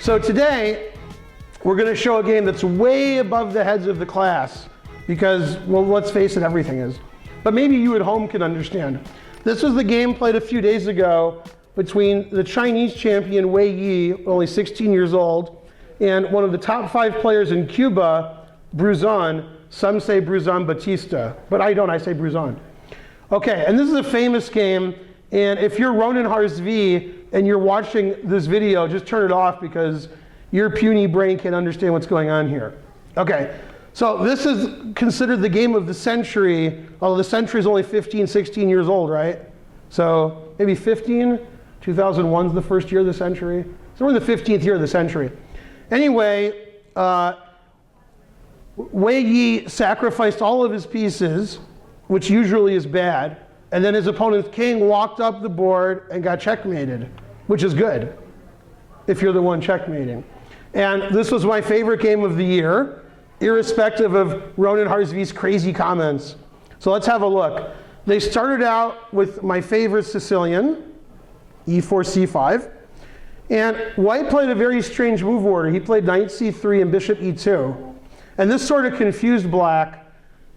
So today, we're going to show a game that's way above the heads of the class because, well, let's face it, everything is. But maybe you at home can understand. This was the game played a few days ago between the Chinese champion Wei Yi, only 16 years old, and one of the top 5 players in Cuba, Bruzon. Some say Bruzon Batista, but I don't, I say Bruzon. Okay, and this is a famous game, and if you're Ronan Harzvi and you're watching this video, just turn it off because your puny brain can't understand what's going on here. Okay, so this is considered the game of the century, although the century is only 15, 16 years old, right? So maybe 15? 2001 is the first year of the century. So we're in the 15th year of the century. Anyway, Wei Yi sacrificed all of his pieces, which usually is bad, and then his opponent's king walked up the board and got checkmated, which is good if you're the one checkmating. And this was my favorite game of the year, irrespective of Ronan Harzvi's crazy comments. So let's have a look. They started out with my favorite Sicilian, e4, c5. And White played a very strange move order. He played knight c3 and bishop e2. And this sort of confused Black.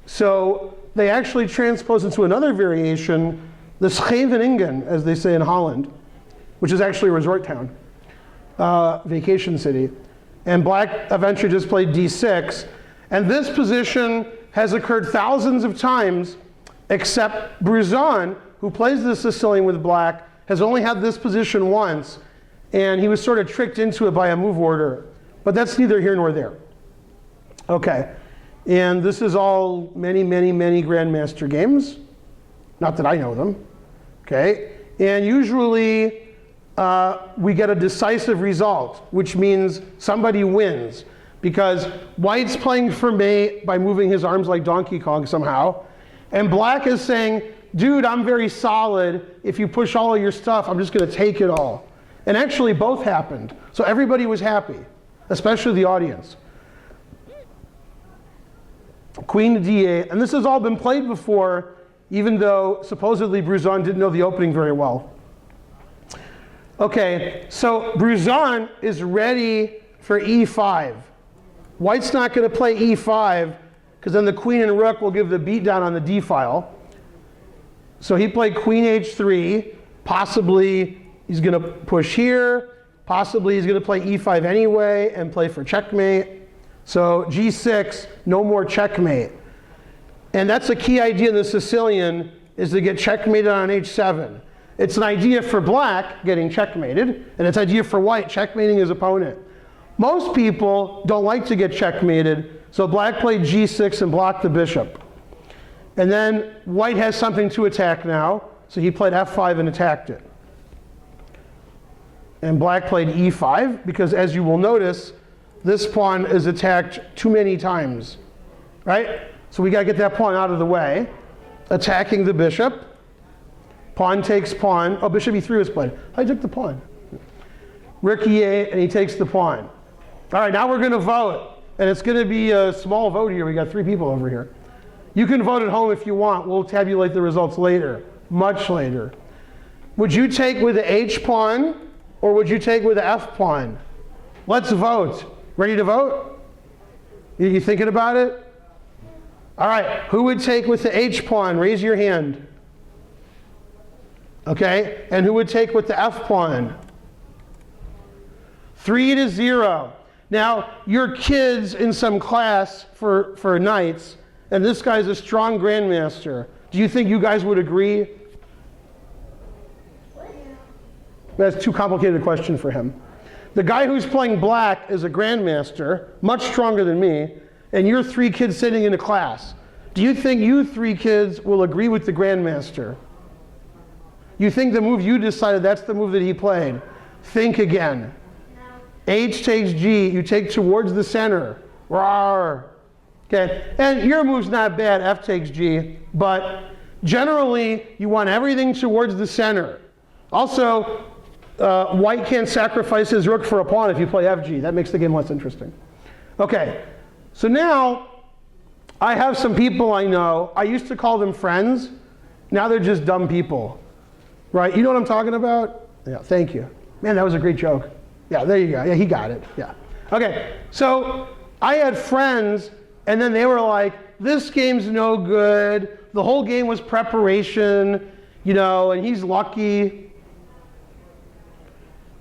So they actually transposed into another variation, the Scheveningen, as they say in Holland, which is actually a resort town, vacation city. And Black eventually just played d6. And this position has occurred thousands of times, except Bruzon, who plays the Sicilian with Black, has only had this position once, and he was sort of tricked into it by a move order. But that's neither here nor there. Okay, and this is all many, many, many Grandmaster games. Not that I know them, okay? And usually we get a decisive result, which means somebody wins, because White's playing for mate by moving his arms like Donkey Kong somehow, and Black is saying, dude, I'm very solid. If you push all of your stuff, I'm just going to take it all. And actually, both happened. So everybody was happy, especially the audience. Queen to d8. And this has all been played before, even though supposedly Bruzon didn't know the opening very well. Okay, so Bruzon is ready for e5. White's not going to play e5, because then the queen and rook will give the beat down on the d file. So he played queen h3, possibly he's going to push here, possibly he's going to play e5 anyway and play for checkmate. So g6, no more checkmate. And that's a key idea in the Sicilian, is to get checkmated on h7. It's an idea for Black, getting checkmated, and it's an idea for White, checkmating his opponent. Most people don't like to get checkmated, so Black played g6 and blocked the bishop. And then White has something to attack now, so he played f5 and attacked it. And Black played e5, because as you will notice, this pawn is attacked too many times, right? So we gotta get that pawn out of the way. Attacking the bishop. Pawn takes pawn. Oh, bishop e3 was played. I took the pawn. Rook e8, and he takes the pawn. All right, now we're gonna vote. And it's gonna be a small vote here. We got 3 people over here. You can vote at home if you want. We'll tabulate the results later, much later. Would you take with the h pawn, or would you take with the f pawn? Let's vote. Ready to vote? You thinking about it? All right, who would take with the h pawn? Raise your hand. Okay, and who would take with the f pawn? 3-0. Now, your kids in some class for knights, and this guy's a strong grandmaster. Do you think you guys would agree? That's too complicated a question for him. The guy who's playing Black is a grandmaster, much stronger than me, and you're 3 kids sitting in a class. Do you think you 3 kids will agree with the grandmaster? You think the move you decided, that's the move that he played? Think again. H takes G, you take towards the center. Rawr. Okay, and your move's not bad, F takes G, but generally you want everything towards the center. Also, White can't sacrifice his rook for a pawn if you play FG. That makes the game less interesting. Okay, so now I have some people I know. I used to call them friends. Now they're just dumb people. Right? You know what I'm talking about? Yeah, thank you. Man, that was a great joke. Yeah, there you go. Yeah, he got it. Yeah. Okay, so I had friends, and then they were like, this game's no good. The whole game was preparation, you know, and he's lucky.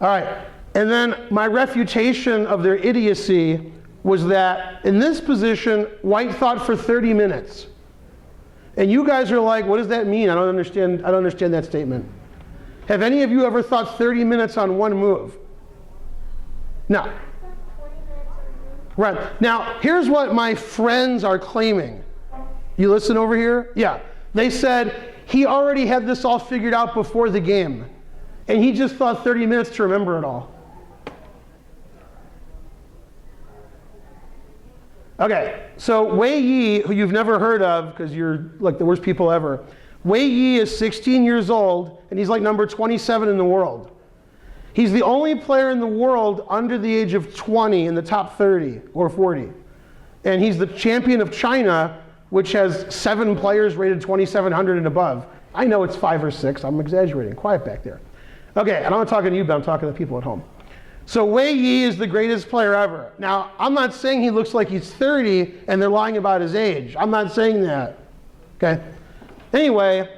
All right, and then my refutation of their idiocy was that in this position, white thought for 30 minutes. And you guys are like, what does that mean? I don't understand that statement. Have any of you ever thought 30 minutes on one move? No. Right. Now, here's what my friends are claiming. You listen over here? Yeah. They said he already had this all figured out before the game, and he just thought 30 minutes to remember it all. Okay, so Wei Yi, who you've never heard of because you're like the worst people ever. Wei Yi is 16 years old, and he's like number 27 in the world. He's the only player in the world under the age of 20 in the top 30 or 40. And he's the champion of China, which has 7 players rated 2,700 and above. I know it's 5 or 6, I'm exaggerating. Quiet back there. Okay, and I'm not talking to you, but I'm talking to the people at home. So Wei Yi is the greatest player ever. Now, I'm not saying he looks like he's 30 and they're lying about his age. I'm not saying that. Okay? Anyway,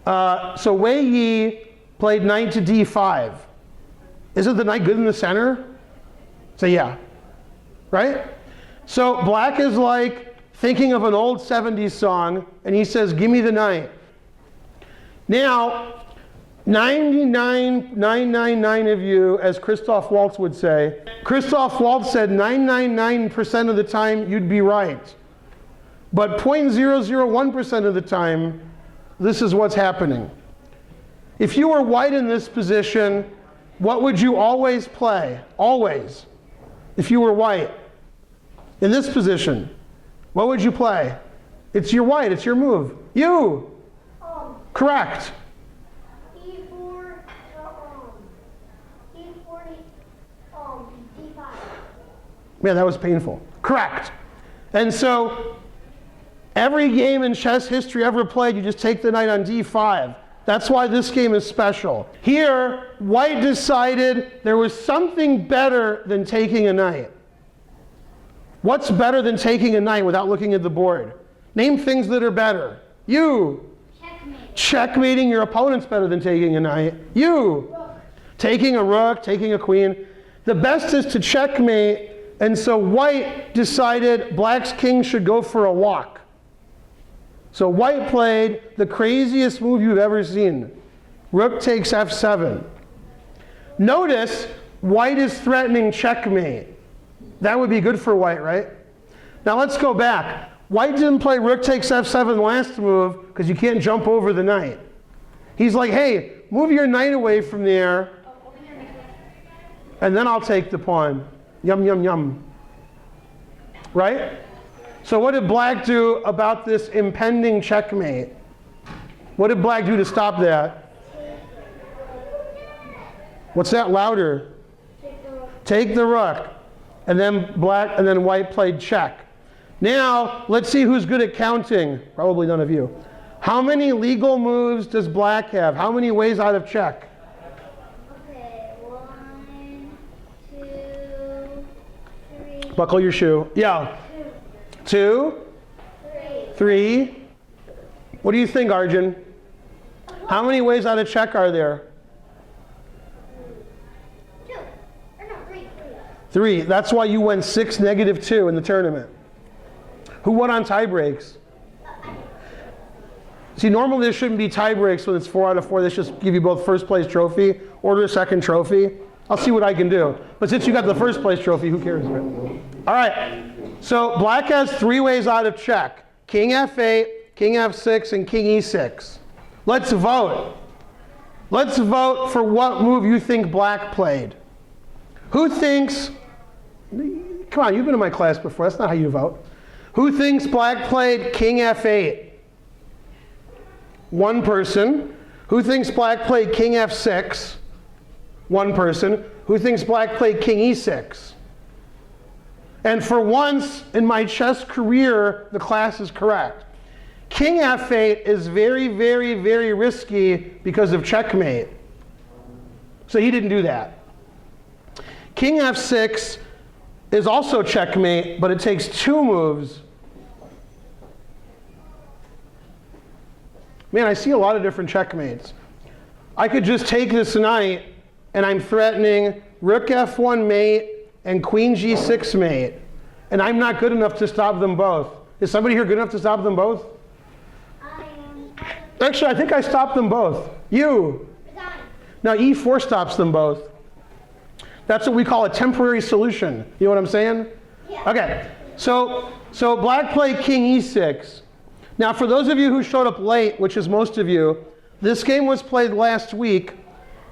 so Wei Yi played knight to d5. Isn't the knight good in the center? Say yeah. Right? So black is like thinking of an old 70s song, and he says, give me the knight. Now, 99,999 of you, as Christoph Waltz would say, Christoph Waltz said 999% of the time you'd be right. But 0.001% of the time, this is what's happening. If you were white in this position, what would you always play? Always. If you were white in this position, what would you play? It's your white, it's your move. You! Correct. Man, that was painful. Correct. And so, every game in chess history ever played, you just take the knight on d5. That's why this game is special. Here, white decided there was something better than taking a knight. What's better than taking a knight without looking at the board? Name things that are better. You. Checkmate. Checkmating your opponent's better than taking a knight. You. Rook. Taking a rook, taking a queen. The best is to checkmate, and so white decided black's king should go for a walk. So white played the craziest move you've ever seen. Rook takes f7. Notice white is threatening checkmate. That would be good for white, right? Now let's go back. White didn't play rook takes f7 last move because you can't jump over the knight. He's like, hey, move your knight away from there, and then I'll take the pawn. Yum, yum, yum. Right? So what did black do about this impending checkmate? What did black do to stop that? What's that louder? Take the rook. And then white played check. Now, let's see who's good at counting. Probably none of you. How many legal moves does black have? How many ways out of check? Okay, 1, 2, 3. Buckle your shoe. Yeah. 2, 3. What do you think, Arjun? How many ways out of check are there? 2. Or no, 3. 3. That's why you went 6, -2 in the tournament. Who won on tie breaks? See, normally there shouldn't be tie breaks when it's 4 out of 4. They should just give you both first place trophy, order a second trophy. I'll see what I can do. But since you got the first place trophy, who cares? Right? All right. So black has 3 ways out of check. King f8, king f6, and king e6. Let's vote. Let's vote for what move you think black played. Who thinks, come on, you've been in my class before. That's not how you vote. Who thinks black played king f8? One person. Who thinks black played king f6? One person. Who thinks black played king e6? And for once in my chess career, the class is correct. King f8 is very, very, very risky because of checkmate. So he didn't do that. King f6 is also checkmate, but it takes 2 moves. Man, I see a lot of different checkmates. I could just take this knight, and I'm threatening rook f1 mate and queen g6 mate. And I'm not good enough to stop them both. Is somebody here good enough to stop them both? Actually, I think I stopped them both. You. Now e4 stops them both. That's what we call a temporary solution. You know what I'm saying? Yeah. Okay, so black played king e6. Now for those of you who showed up late, which is most of you, this game was played last week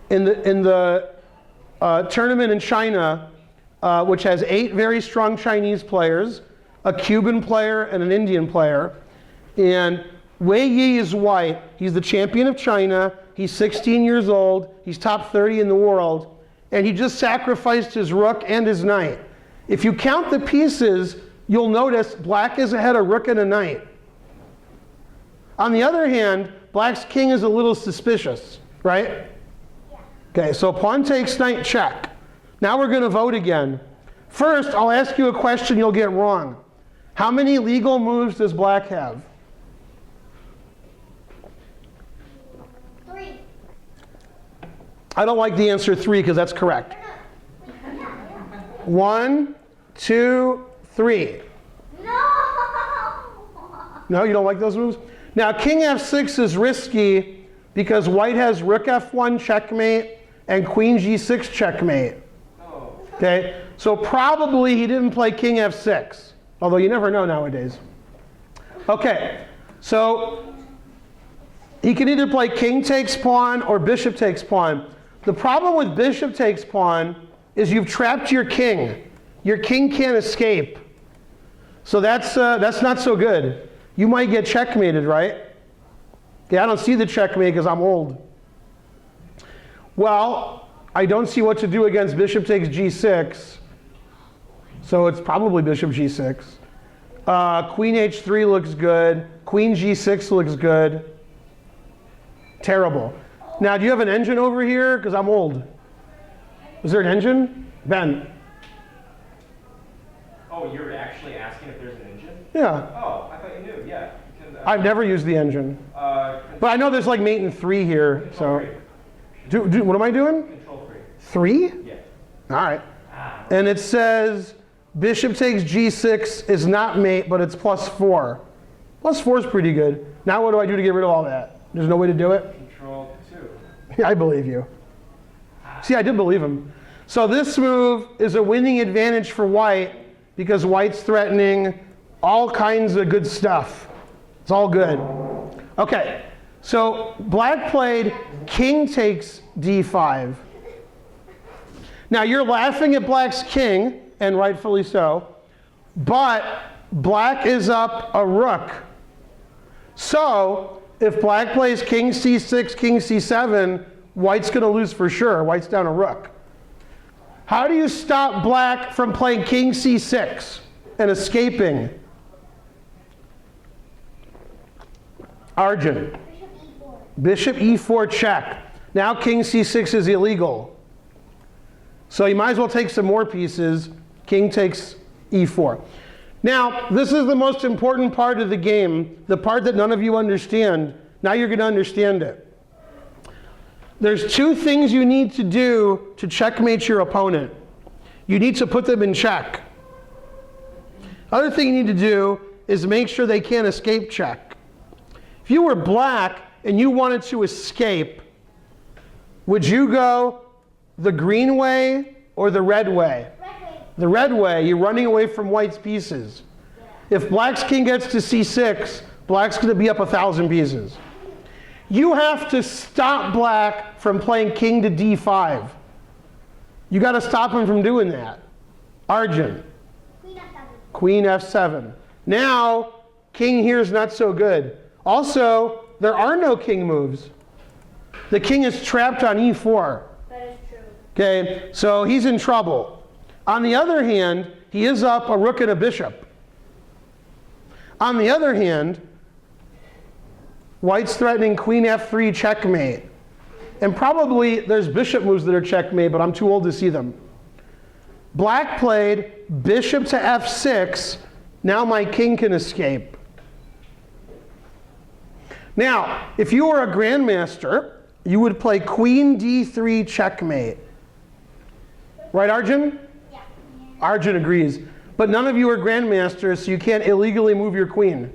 in the tournament in China, which has 8 very strong Chinese players, a Cuban player, and an Indian player. And Wei Yi is white. He's the champion of China. He's 16 years old. He's top 30 in the world. And he just sacrificed his rook and his knight. If you count the pieces, you'll notice black is ahead of rook and a knight. On the other hand, black's king is a little suspicious, right? Okay, so pawn takes knight check. Now we're going to vote again. First, I'll ask you a question you'll get wrong. How many legal moves does black have? 3. I don't like the answer 3 because that's correct. 1, 2, 3. No! No, you don't like those moves? Now, king f6 is risky because white has rook f1 checkmate and queen g6 checkmate. Okay, so probably he didn't play king f6, although you never know nowadays. Okay, so he can either play king takes pawn or bishop takes pawn. The problem with bishop takes pawn is you've trapped your king. Your king can't escape. So that's not so good. You might get checkmated, right? Okay, I don't see the checkmate because I'm old. Well, I don't see what to do against bishop takes g6. So it's probably bishop g6. Queen h3 looks good. Queen g6 looks good. Terrible. Now, do you have an engine over here? Because I'm old. Is there an engine? Ben. Oh, you're actually asking if there's an engine? Yeah. Oh, I thought you knew. Yeah. I've never used the engine. But I know there's like mate and 3 here. So, what am I doing? Control 3? Yeah. All right. And it says bishop takes g6 is not mate, but it's +4. +4 is pretty good. Now what do I do to get rid of all that? There's no way to do it? Control 2. Yeah, I believe you. See, I did believe him. So this move is a winning advantage for white because white's threatening all kinds of good stuff. It's all good. Okay, so black played king takes d5. Now you're laughing at black's king, and rightfully so, but black is up a rook. So if black plays king c6, king c7, white's going to lose for sure. White's down a rook. How do you stop black from playing king c6 and escaping? Arjun. Bishop e4 check. Now king c6 is illegal. So you might as well take some more pieces. King takes e4. Now, this is the most important part of the game, the part that none of you understand. Now you're going to understand it. There's 2 things you need to do to checkmate your opponent. You need to put them in check. Other thing you need to do is make sure they can't escape check. If you were black and you wanted to escape, would you go the green way or the red way? Red way. The red way, you're running away from white's pieces. If black's king gets to c6, black's going to be up 1,000 pieces. You have to stop black from playing king to d5. You got to stop him from doing that. Arjun. Queen f7. Queen f7. Now, king here is not so good. Also, there are no king moves. The king is trapped on e4. That is true. Okay, so he's in trouble. On the other hand, he is up a rook and a bishop. On the other hand, white's threatening queen f3 checkmate. And probably there's bishop moves that are checkmate, but I'm too old to see them. Black played bishop to f6. Now my king can escape. Now, if you were a grandmaster, you would play queen d3 checkmate. Right, Arjun? Yeah. Arjun agrees. But none of you are grandmasters, so you can't illegally move your queen.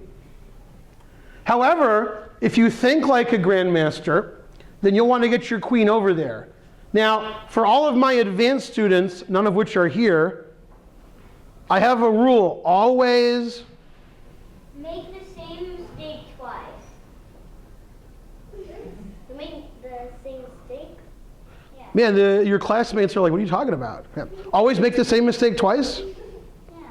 However, if you think like a grandmaster, then you'll want to get your queen over there. Now, for all of my advanced students, none of which are here, I have a rule. Always Make the same mistake twice. You make the same mistake? Yeah. Man, your classmates are like, what are you talking about? Yeah. Always make the same mistake twice? Yeah.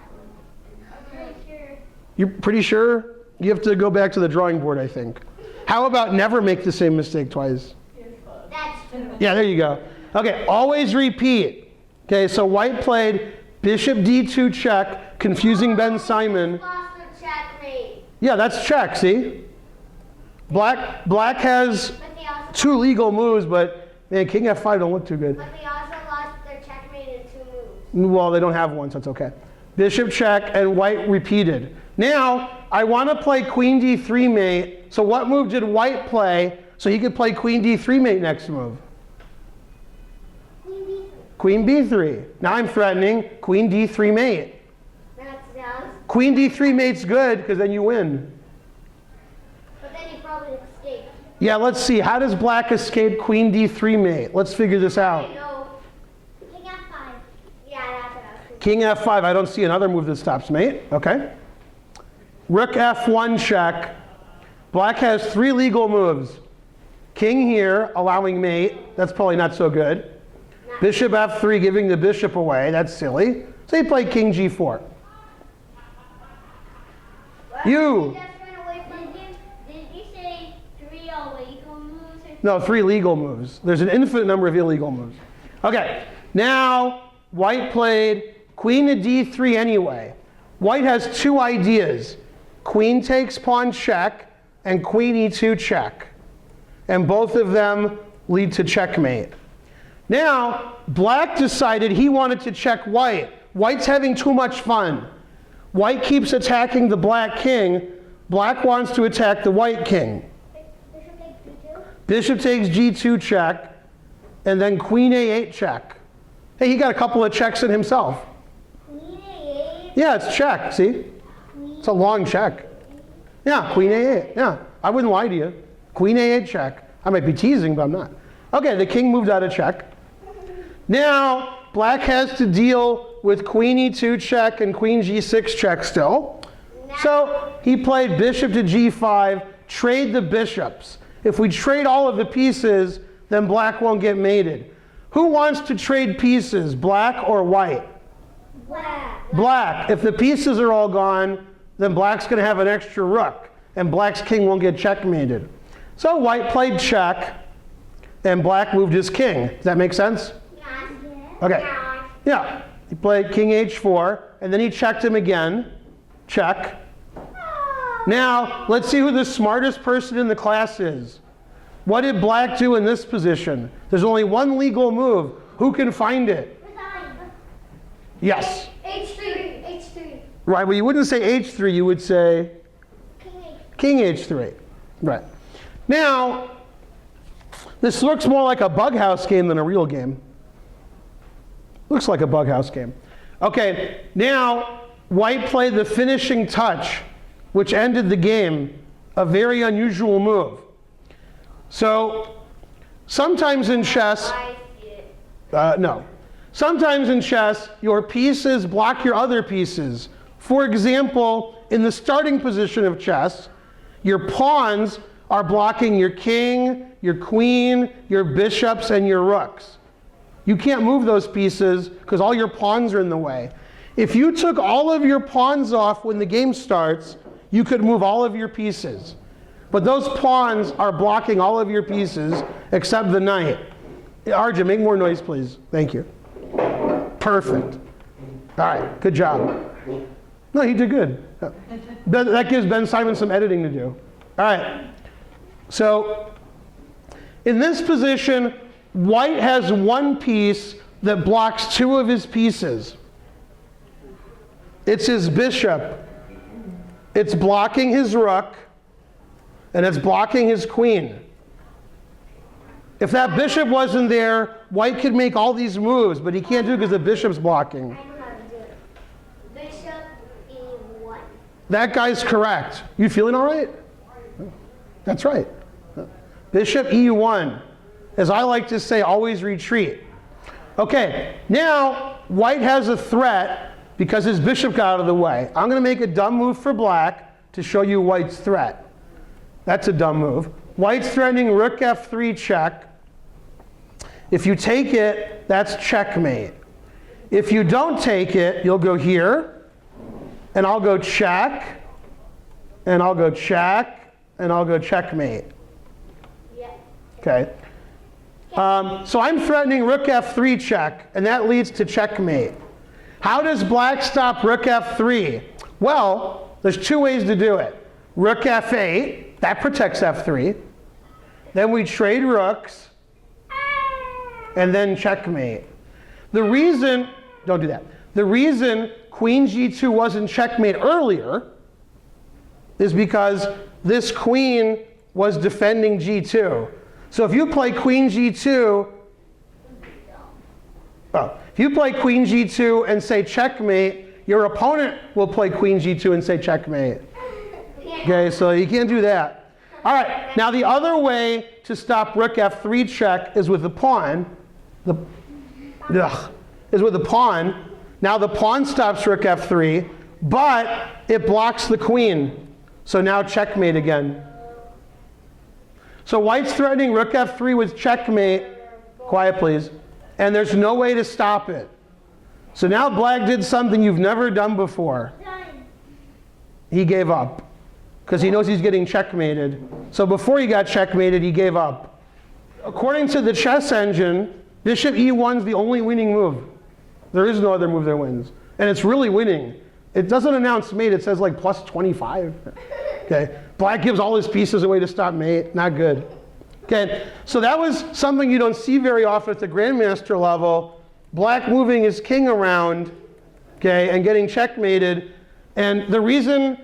I'm pretty sure. You're pretty sure? You have to go back to the drawing board, I think. How about never make the same mistake twice? That's true. Yeah, there you go. Okay, always repeat. Okay, so white played bishop d2 check, confusing Ben Simon. Lost the checkmate. Yeah, that's check, see? Black has But they also, 2 legal moves, but man, king f5 don't look too good. but they also lost their checkmate in 2 moves. Well, they don't have one, so it's okay. Bishop check and white repeated. Now, I want to play queen d3 mate. So what move did white play so he could play queen d3 mate next move? Queen B3. Queen b3. Now I'm threatening queen d3 mate. That sounds. Queen d3 mate's good because then you win. But then he probably escaped. Yeah, let's see. How does black escape queen d3 mate? Let's figure this I out. know. King F5. Yeah, that's what I was thinking. King f5. I don't see another move that stops mate. Okay. Rook f1 check. Black has 3 legal moves. King here, allowing mate. That's probably not so good. Bishop f3, giving the bishop away. That's silly. So he played king g4. What? You. Just ran away from him. Did you say 3 illegal moves? Or No, 3 legal moves. There's an infinite number of illegal moves. Okay, now white played queen to d3 anyway. White has 2 ideas. Queen takes pawn check and queen e2 check. And both of them lead to checkmate. Now, black decided he wanted to check white. White's having too much fun. White keeps attacking the black king. Black wants to attack the white king. Bishop takes B2? Bishop takes g2 check, and then queen a8 check. Hey, he got a couple of checks in himself. Queen A8. Yeah, it's check, see? It's a long check. Yeah, queen a8, yeah. I wouldn't lie to you. Queen a8 check. I might be teasing, but I'm not. Okay, the king moved out of check. Now, black has to deal with queen e2 check and queen g6 check still. So he played bishop to g5, trade the bishops. If we trade all of the pieces, then black won't get mated. Who wants to trade pieces, black or white? Black. Black. If the pieces are all gone, then black's going to have an extra rook, and black's king won't get checkmated. So white played check, and black moved his king. Does that make sense? Okay. Yeah. He played king h4, and then he checked him again. Check. Now, let's see who the smartest person in the class is. What did black do in this position? There's only one legal move. Who can find it? Yes. H3. H3. Right, well, you wouldn't say h3, you would say King H3. king h3. Right. Now, this looks more like a bug house game than a real game. Looks like a bug house game. Okay, now white played the finishing touch, which ended the game, a very unusual move. So, sometimes in chess, I see it. no. Sometimes in chess, your pieces block your other pieces. For example, in the starting position of chess, your pawns are blocking your king, your queen, your bishops, and your rooks. You can't move those pieces because all your pawns are in the way. If you took all of your pawns off when the game starts, you could move all of your pieces. But those pawns are blocking all of your pieces except the knight. Arjun, make more noise, please. Thank you. Perfect. All right, good job. No, he did good. That gives Ben Simon some editing to do. All right. So, in this position, white has one piece that blocks 2 of his pieces. It's his bishop. It's blocking his rook, and it's blocking his queen. If that bishop wasn't there, white could make all these moves, but he can't do it because the bishop's blocking. I know how to do it. Bishop E1. That guy's correct. You feeling all right? That's right. Bishop E1. As I like to say, always retreat. Okay, now white has a threat because his bishop got out of the way. I'm going to make a dumb move for black to show you white's threat. That's a dumb move. White's threatening rook F3 check. If you take it, that's checkmate. If you don't take it, you'll go here, and I'll go check, and I'll go check, and I'll go checkmate. Yeah. Okay. So I'm threatening rook F3 check, and that leads to checkmate. How does black stop rook F3? Well, there's two ways to do it. Rook F8, that protects F3. Then we trade rooks, and then checkmate. The reason, don't do that. The reason queen G2 wasn't checkmate earlier is because this queen was defending G2. So if you play queen G2, if you play queen G2 and say checkmate, your opponent will play queen G2 and say checkmate. Okay, so you can't do that. All right, now the other way to stop rook F3 check is with the pawn. Is with the pawn. Now the pawn stops rook F3, but it blocks the queen. So now checkmate again. So white's threatening rook F3 with checkmate. Quiet, please. And there's no way to stop it. So now black did something you've never done before. He gave up because he knows he's getting checkmated. So before he got checkmated, he gave up. According to the chess engine, bishop E1 is the only winning move. There is no other move that wins. And it's really winning. It doesn't announce mate, it says like plus 25. Okay. Black gives all his pieces away to stop mate. Not good. Okay. So that was something you don't see very often at the Grandmaster level. Black moving his king around, okay, and getting checkmated. And the reason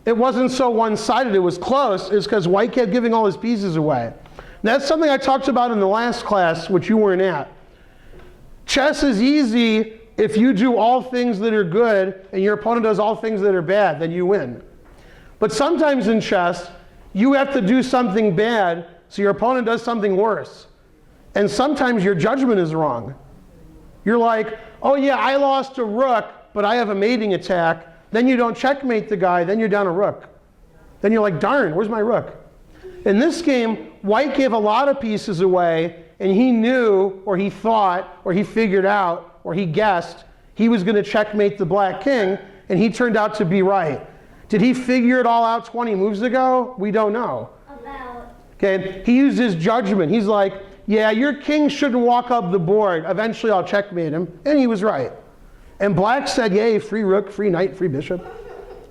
it wasn't so one-sided, it was close, is because white kept giving all his pieces away. That's something I talked about in the last class, which you weren't at. Chess is easy if you do all things that are good and your opponent does all things that are bad, then you win. But sometimes in chess, you have to do something bad so your opponent does something worse. And sometimes your judgment is wrong. You're like, oh yeah, I lost a rook, but I have a mating attack. Then you don't checkmate the guy, then you're down a rook. Then you're like, darn, where's my rook? In this game, white gave a lot of pieces away, and he knew, or he thought, or he figured out, or he guessed, he was going to checkmate the black king, and he turned out to be right. Did he figure it all out 20 moves ago? We don't know. About. Okay, he used his judgment. He's like, yeah, your king shouldn't walk up the board. Eventually I'll checkmate him. And he was right. And black said, yay, free rook, free knight, free bishop.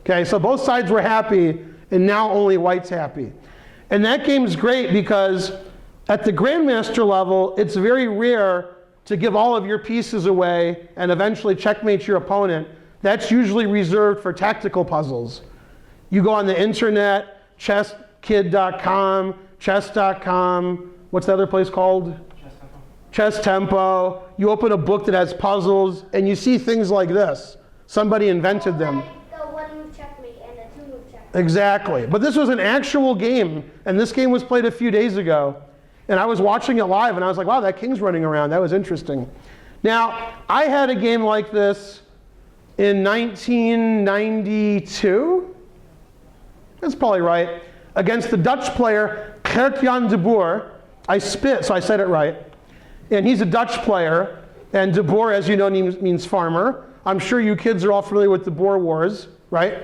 Okay, so both sides were happy, and now only white's happy. And that game's great because at the Grandmaster level, it's very rare to give all of your pieces away and eventually checkmate your opponent. That's usually reserved for tactical puzzles. You go on the internet, chesskid.com, chess.com, what's the other place called? Chess Tempo. You open a book that has puzzles, and you see things like this. Somebody invented them. The one-move checkmate and the two-move checkmate. Exactly. But this was an actual game, and this game was played a few days ago. And I was watching it live, and I was like, wow, that king's running around. That was interesting. Now, I had a game like this in 1992. That's probably right. Against the Dutch player, Gert-Jan de Boer. I spit, so I said it right. And he's a Dutch player. And de Boer, as you know, means farmer. I'm sure you kids are all familiar with the Boer Wars, right?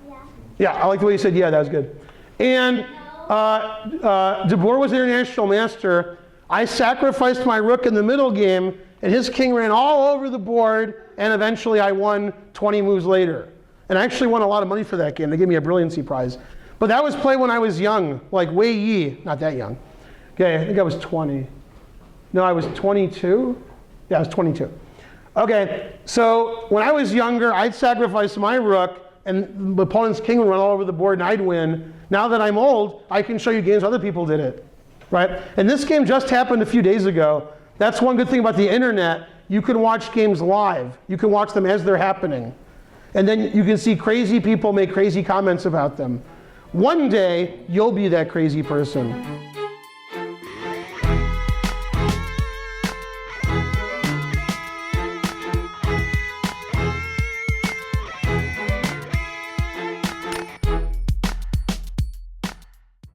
Yeah. Yeah, I like the way you said, yeah, that was good. And de Boer was international master. I sacrificed my rook in the middle game, and his king ran all over the board, and eventually I won 20 moves later. And I actually won a lot of money for that game. They gave me a brilliancy prize. But that was played when I was young, like Wei Yi, not that young. Okay, I think I was 20. No, I was 22. Yeah, I was 22. Okay, so when I was younger, I'd sacrifice my rook, and the opponent's king would run all over the board, and I'd win. Now that I'm old, I can show you games other people did it, right? And this game just happened a few days ago. That's one good thing about the internet. You can watch games live. You can watch them as they're happening. And then you can see crazy people make crazy comments about them. One day, you'll be that crazy person.